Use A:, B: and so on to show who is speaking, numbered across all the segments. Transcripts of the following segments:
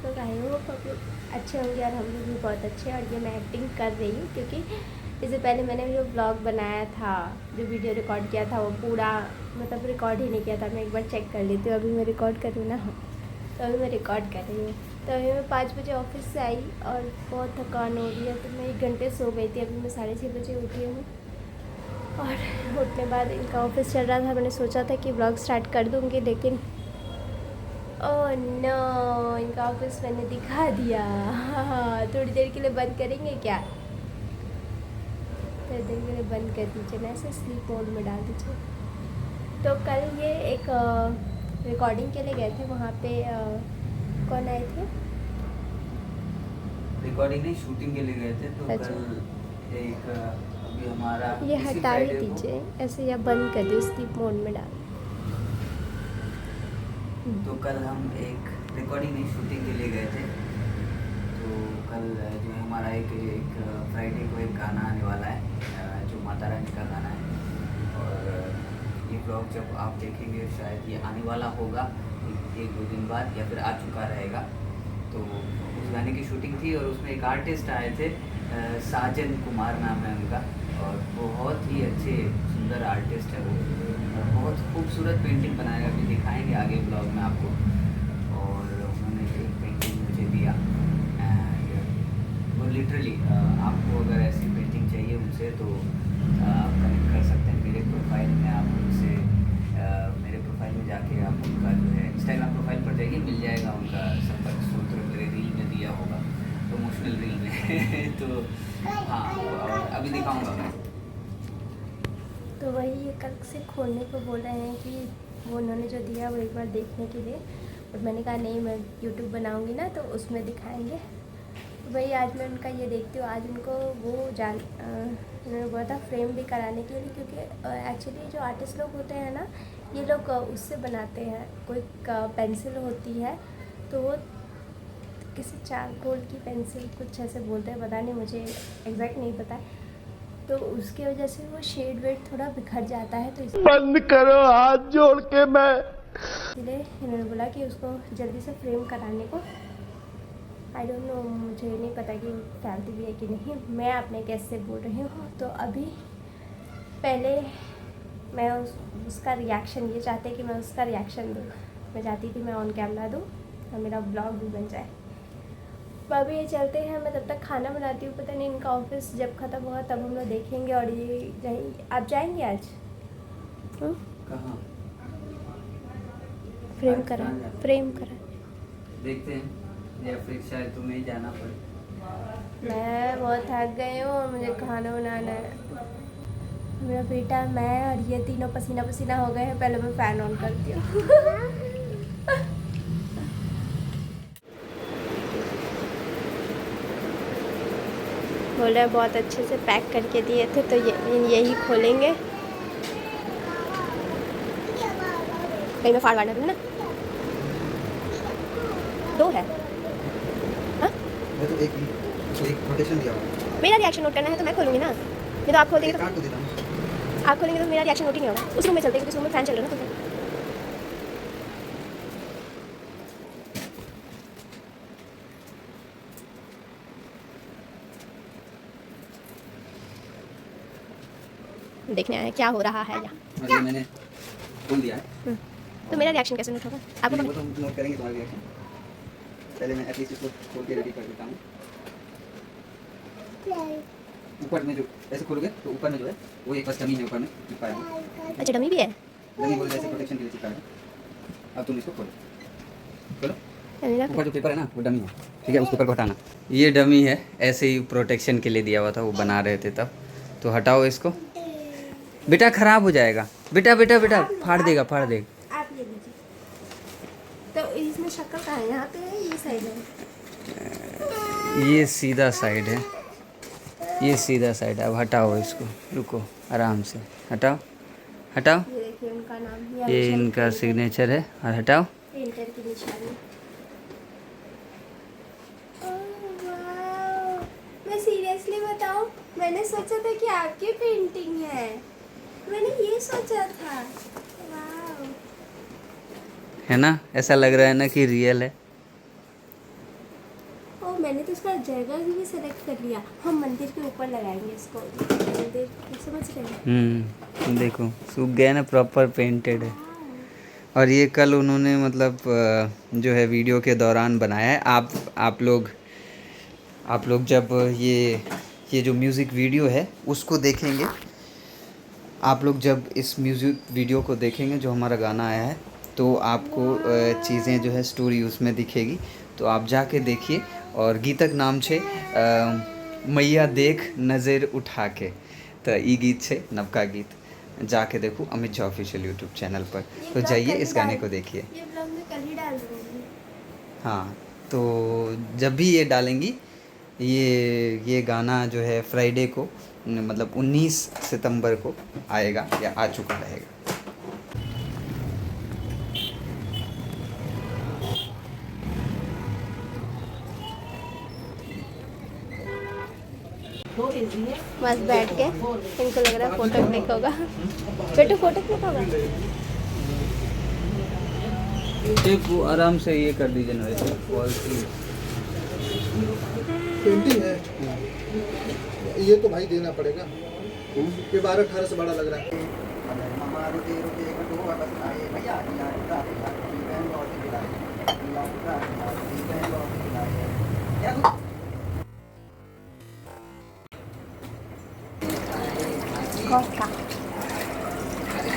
A: लोग आई हो, आप लोग अच्छे होंगे और हम लोग भी बहुत अच्छे हैं। और ये मैं एक्टिंग कर रही हूँ क्योंकि इससे पहले मैंने जो ब्लॉग बनाया था, जो वीडियो रिकॉर्ड किया था, वो पूरा मतलब रिकॉर्ड ही नहीं किया था। मैं एक बार चेक कर लेती हूँ, अभी मैं रिकॉर्ड कर रही हूँ ना, तो अभी मैं रिकॉर्ड कर रही हूँ। तो अभी मैं 5 बजे ऑफिस से आई और बहुत थकान हो रही है, तो मैं 1 घंटे सो गई थी। अभी मैं 6:30 बजे उठी हूँ और उठने बाद इनका ऑफिस चल रहा था। मैंने सोचा था कि ब्लॉग स्टार्ट कर दूँगी, लेकिन ओह नो, इनका ऑफिस मैंने दिखा दिया। हाँ, थोड़ी देर के लिए बंद करेंगे क्या? थोड़ी देर के लिए बंद कर दीजिए ना, ऐसे स्लीप मोड में डाल दीजिए। तो कल ये एक रिकॉर्डिंग के लिए गए थे, वहाँ पे कौन आए थे?
B: रिकॉर्डिंग नहीं, शूटिंग के लिए गए थे। तो
A: अच्छा,
B: कल एक अभी हमारा
A: ये
B: इसी
A: हटा ही
B: फ्राइडे को
A: दीजिए ऐसे, या बंद कर दीजिए, स्लीप मोड में डाल।
B: तो कल हम एक रिकॉर्डिंग नहीं, शूटिंग के लिए गए थे। तो कल जो है हमारा एक फ्राइडे को एक गाना आने वाला है, जो माता रानी का गाना है। और ये ब्लॉग जब आप देखेंगे शायद ये आने वाला होगा एक दो दिन बाद, या फिर आ चुका रहेगा। तो उस गाने की शूटिंग थी और उसमें एक आर्टिस्ट आए थे, साजन कुमार नाम है उनका। और बहुत ही अच्छे सुंदर आर्टिस्ट है वो, और बहुत खूबसूरत पेंटिंग बनाएगा, अभी दिखाएंगे आगे ब्लॉग में आपको। और उन्होंने एक पेंटिंग मुझे दिया, वो लिटरली आपको अगर ऐसी पेंटिंग चाहिए उनसे तो आप कनेक्ट कर सकते हैं मेरे प्रोफाइल में। आप उनसे मेरे प्रोफाइल में जाके आप उनका जो है इंस्टाग्राम प्रोफाइल पर जाइए, मिल जाएगा उनका संपर्क सूत्र, मेरे रील में दिया होगा, प्रमोशनल रील में। तो हाँ, और अभी दिखाऊंगा मैं।
A: तो वही ये कल से खोलने को बोल रहे हैं कि वो उन्होंने जो दिया वो एक बार देखने के लिए। और मैंने कहा नहीं, मैं यूट्यूब बनाऊंगी ना तो उसमें दिखाएंगे। तो वही आज मैं उनका ये देखती हूँ। आज उनको वो उन्होंने बोला था फ्रेम भी कराने के लिए, क्योंकि एक्चुअली जो आर्टिस्ट लोग होते हैं ना, ये लोग उससे बनाते हैं। कोई पेंसिल होती है तो वो किसी चारकोल की पेंसिल कुछ ऐसे बोलते हैं, पता नहीं, मुझे एग्जैक्ट नहीं पता है। तो उसकी वजह से वो शेड वेड थोड़ा बिखर जाता है, तो
C: बंद करो हाथ जोड़ के मैं।
A: इसलिए इन्होंने बोला कि उसको जल्दी से फ्रेम कराने को। आई डोंट नो, मुझे नहीं पता कि फैलती भी है कि नहीं। मैं अपने केस से बोल रही हूँ। तो अभी पहले मैं उसका रिएक्शन ये चाहते कि मैं उसका रिएक्शन दूँ। मैं चाहती थी मैं ऑन कैमरा दूँ और मेरा ब्लॉग भी बन जाए। तो अभी ये चलते हैं, मैं तब तक खाना बनाती हूँ। पता नहीं इनका ऑफिस जब ख़त्म होगा तब हम लोग देखेंगे। और ये जाएंगे, आप जाएंगे आज?
B: कहाँ?
A: फ्रेम
B: आज
A: करा,
B: कहाँ जाना?
A: फ्रेम करा।
B: देखते हैं, या फिर शायद तुम्हें ही जाना पड़े।
A: मैं बहुत थक गई हूँ और मुझे खाना बनाना है। मेरा बेटा, मैं और ये तीनों पसीना पसीना हो गए हैं। पहले मैं फ़ैन ऑन करती हूँ। बोल रहे बहुत अच्छे से पैक करके दिए थे, तो यही खोलेंगे। कहीं में फाड़ वाड़ना भी ना, 2 है। हाँ,
D: मैं तो एक प्रोटेक्शन दिया हुआ
A: मेरा रिएक्शन नोट करना है तो मैं खोलूँगी ना। नहीं तो आप खोल देंगे,
D: कार्ड तो देता हूँ।
A: तो आप खोलेंगे तो मेरा रिएक्शन नोट ही नहीं होगा। उस रूम में चलते हैं क्योंकि उस रूम में फ़ैन चल रहा है ना। तो देखने आए क्या हो रहा है यहाँ।
D: मतलब मैंने खोल दिया है।
A: तो मेरा रिएक्शन कैसे नोट होगा आपको?
D: नहीं, वो तो हम नोट करेंगे तुम्हारा रिएक्शन। पहले मैं एटलीस्ट इसको खोल के रेडी कर देता हूँ। ऊपर में जो ऐसे खोलोगे तो ऊपर में जो है वो एक बस डमी है, ऊपर में चिपकाया है।
A: अच्छा, डमी भी है।
D: डमी बोल जैसे प्रोटेक्शन के लिए चिपकाया है। अब तुम इसको खोलो, खोलो।
A: मेरा
D: ऊपर जो पेपर है ना वो डमी है, ठीक है, उस पेपर को हटाना।
B: ये डमी है, ऐसे ही प्रोटेक्शन के लिए दिया हुआ था, वो बना रहे थे तब। तो हटाओ इसको, बेटा खराब हो जाएगा। बेटा बेटा बेटा, फाड़ देगा, फाड़ देगा।
A: आप ये लीजिए। तो इसमें शक्ल कहाँ है? यहाँ पे है, ये साइड है।
B: ये सीधा साइड है, ये सीधा साइड है। अब हटाओ इसको, रुको, आराम से हटाओ, हटाओ।
A: ये देखिए उनका नाम,
B: ये इनका सिग्नेचर है, और हटाओ।
A: प्रिंटर की निशानी। ओह वाओ, मैं सीरियसली बताऊं, मैंने सोचा था कि आपकी पेंटिंग है। मैंने ये सोचा था। वाओ,
B: है ना, ऐसा लग रहा है ना कि रियल है।
A: ओ मैंने तो इसका जगह भी सेलेक्ट कर लिया। हम मंदिर के ऊपर लगाएंगे इसको, मंदिर समझ रहे हैं।
B: देखो सूख गया ना, प्रॉपर पेंटेड है। और ये कल उन्होंने मतलब जो है वीडियो के दौरान बनाया है। आप लोग जब ये जो म्यूज़िक वीडियो है उसको देखेंगे, आप लोग जब इस म्यूज़िक वीडियो को देखेंगे जो हमारा गाना आया है, तो आपको चीज़ें जो है स्टोरी उसमें दिखेगी। तो आप जाके देखिए। और गीतक नाम छे मैया देख नज़र उठा के, तो ई गीत छे नवका गीत। जाके देखो Amit Jha official YouTube channel पर। तो जाइए इस गाने को देखिए।
A: ये ब्लॉग में कल ही डाल दूँगी।
B: हाँ, तो जब भी ये डालेंगी, ये गाना जो है फ्राइडे को मतलब 19 सितंबर को आएगा या आ चुका रहेगा।
A: बस बैठ के इनको लग रहा है फोटो क्लिक होगा। बेटू फोटो क्लिक होगा।
B: वो आराम से ये कर दीजिए ना,
C: पेंटिंग है ये तो भाई देना पड़ेगा। ये 12-18 से बड़ा लग रहा है।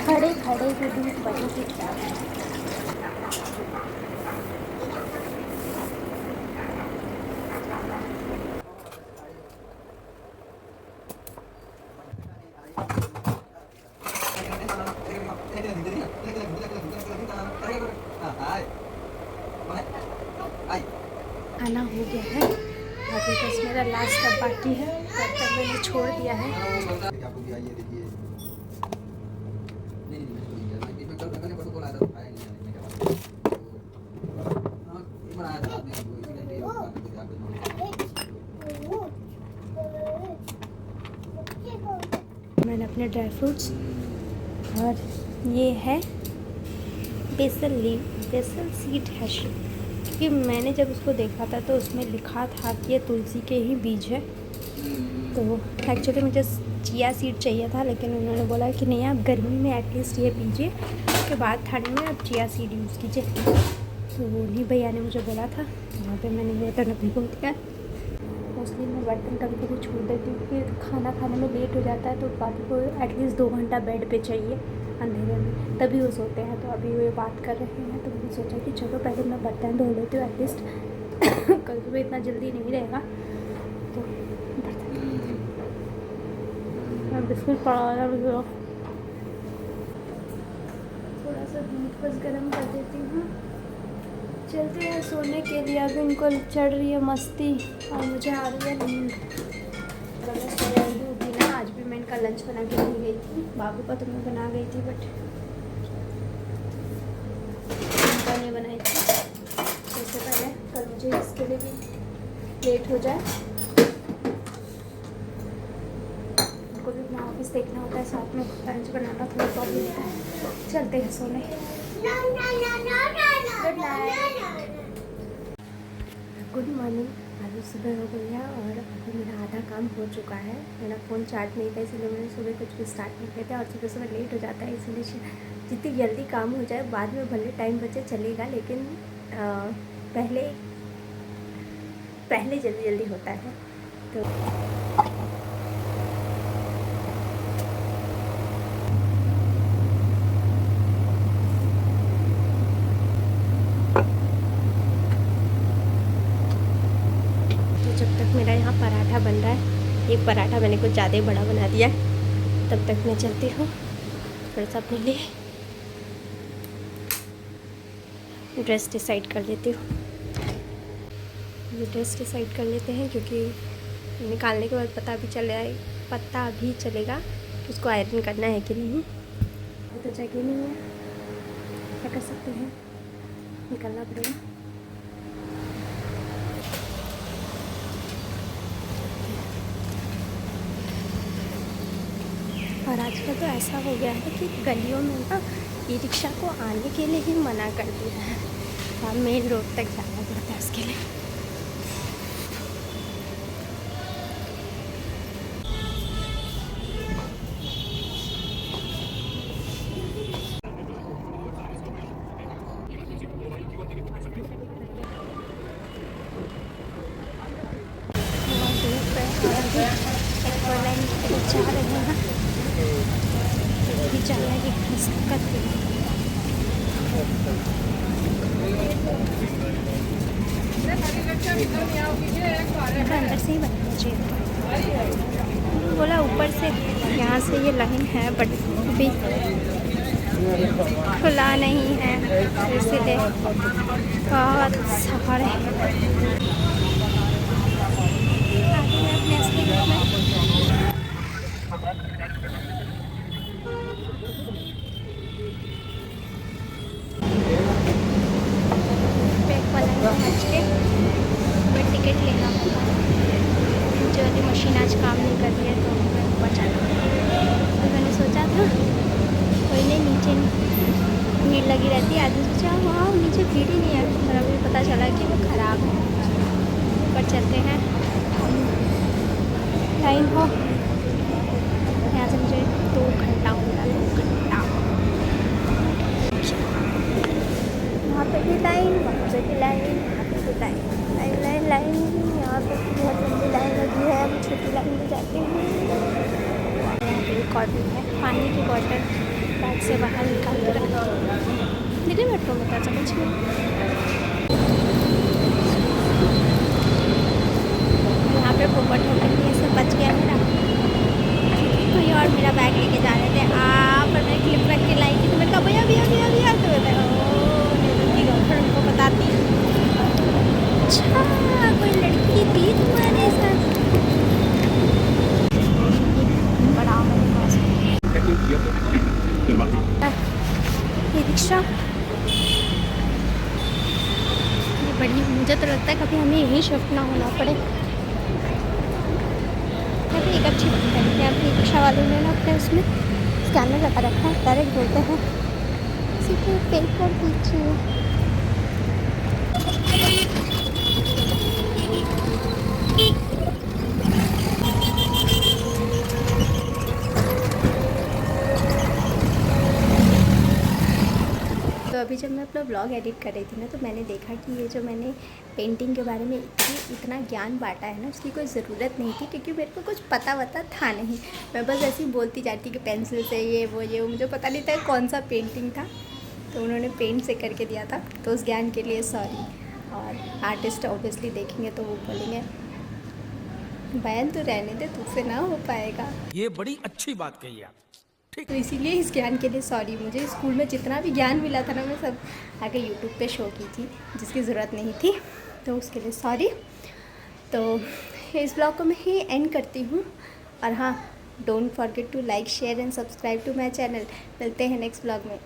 A: खड़े खड़े के दूध बनी की आना हो गया है। अभी बस मेरा लास्ट स्टेप बाकी है, तब तक मैंने छोड़ दिया है। मैंने अपने ड्राई फ्रूट्स, और ये है बेसल सीड हैश, क्योंकि मैंने जब उसको देखा था तो उसमें लिखा था कि ये तुलसी के ही बीज है। तो एक्चुअली मुझे चिया सीड चाहिए था, लेकिन उन्होंने बोला कि नहीं, आप गर्मी में एटलीस्ट ये पीजिए, उसके बाद ठंड में आप चिया सीड यूज़ कीजिए। तो वो नहीं भैया ने मुझे बोला था, वहाँ पे मैंने ये टन भिगो दिया। मोस्टली मैं बर्तन कभी कभी छोड़ देती हूँ, क्योंकि खाना खाने में लेट हो जाता है, तो बाकी को एटलीस्ट 2 घंटा बेड पे चाहिए अंधेरे में, तभी वो सोते हैं। तो अभी वो बात कर रहे हैं, तो मैंने सोचा कि चलो पहले मैं बर्तन धो लेती हूँ एटलीस्ट। कल सुबह इतना जल्दी नहीं रहेगा, तो बिस्कुट पड़ा मुझे, थोड़ा सा दूध बस गर्म कर देती हूँ। चलते हैं सोने के लिए। अभी इनको चढ़ रही है मस्ती और मुझे आ रही है नींद। मैं सुबह जल्दी उठी ना, आज भी मैं इनका लंच बना के नहीं गई थी। बाबू का तो मैं बना गई थी, बट इनका नहीं बनाई थी। इससे पहले कल मुझे इसके लिए भी लेट हो जाए, उनको भी अपना ऑफिस देखना होता है, साथ में लंच बनाना थोड़ा प्रॉब्लम होता है। चलते हैं सोने। Good morning. अभी सुबह हो गई है और अभी मेरा आधा काम हो चुका है। मेरा फ़ोन चार्ज नहीं था, इसलिए मैंने सुबह कुछ भी स्टार्ट नहीं किया था, और सुबह लेट हो जाता है, इसलिए जितनी जल्दी काम हो जाए, बाद में भले टाइम बचे चलेगा, लेकिन पहले जल्दी होता है। तो मेरा यहाँ पराठा बन रहा है। एक पराठा मैंने कुछ ज़्यादा ही बड़ा बना दिया, तब तक मैं चलती हूँ थोड़ा सा अपने लिए ड्रेस डिसाइड कर लेती हूँ। ये ड्रेस डिसाइड कर लेते हैं, क्योंकि निकालने के बाद पता भी चलेगा कि उसको आयरन करना है कि नहीं। तो जगह नहीं है, क्या कर सकते हैं, निकलना पड़ेगा। और आजकल तो ऐसा हो गया है कि गलियों में ना ई रिक्शा को आने के लिए ही मना कर दिया है, और मेन रोड तक जाना पड़ता है उसके लिए। जा रहे हैं, भी जाने की दिक्कत है। अंदर से ही बनना चाहिए, बोला ऊपर से। यहाँ से ये लाइन है बट अभी खुला नहीं है, इसलिए बहुत सारे अपने असली घर में टिकट लेना होगा। जो वाली मशीन आज काम नहीं कर रही है तो मैं ऊपर जाना, तो मैंने सोचा था कोई नहीं, नीचे भीड़ लगी रहती है। आदमी सोचा वहाँ नीचे भीड़ ही नहीं है, पर अभी पता चला कि वो ख़राब है। ऊपर चलते हैं, लाइन हो यहाँ से मुझे 2 घंटा होगा, 2 घंटा। वहाँ पे भी लाइन, वहाँ पे भी लाइन, यहाँ पे भी लाइन, लाइन लाइन लाइन। यहाँ पे बहुत लंबी लाइन लगी है, हम छोटी लाइन में जाते हैं। यहाँ पे एक और भी है, पानी की बॉटल बैग से बाहर निकाल कर रखी। दिल्ली मेट्रो में था कुछ नहीं। यहाँ पे पोपट होकर ये सब बच गया मेरा। कोई और मेरा बैग लेके जा रहे थे, पर मैं क्लिप रख के लाई थी, तो मैंने कहा भैया भैया भैया भैया, तो गर्लफ्रेंड को बताती। अच्छा कोई लड़की थी तुम्हारे साथ? बड़ा मेरे पास ये रिक्शा, ये बड़ी, मुझे तो लगता है कभी हमें यहीं शिफ्ट ना होना पड़े। एक अच्छी बात है, यहाँ पे रिक्शा वालों ने ना अपने उसमें स्कैनर लगा रखा है, डायरेक्ट बोलते हैं सीधे पे कर दीजिए। तो अभी जब मैं अपना ब्लॉग एडिट कर रही थी ना, तो मैंने देखा कि ये जो मैंने पेंटिंग के बारे में इतना ज्ञान बांटा है ना, उसकी कोई ज़रूरत नहीं थी, क्योंकि मेरे को कुछ पता वता था नहीं। मैं बस ऐसे ही बोलती जाती कि पेंसिल से ये वो, मुझे पता नहीं था कौन सा पेंटिंग था। तो उन्होंने पेंट से करके दिया था, तो उस ज्ञान के लिए सॉरी। और आर्टिस्ट ऑब्वियसली देखेंगे तो वो बोलेंगे बयान तो रहने दे, तुझसे ना हो पाएगा।
E: ये बड़ी अच्छी बात कही आप।
A: तो इसीलिए इस ज्ञान के लिए सॉरी। मुझे स्कूल में जितना भी ज्ञान मिला था ना, मैं सब आगे यूट्यूब पे शो की थी, जिसकी ज़रूरत नहीं थी, तो उसके लिए सॉरी। तो इस ब्लॉग को मैं ही एंड करती हूँ। और हाँ, don't forget to like share and subscribe to my channel. मिलते हैं नेक्स्ट ब्लॉग में।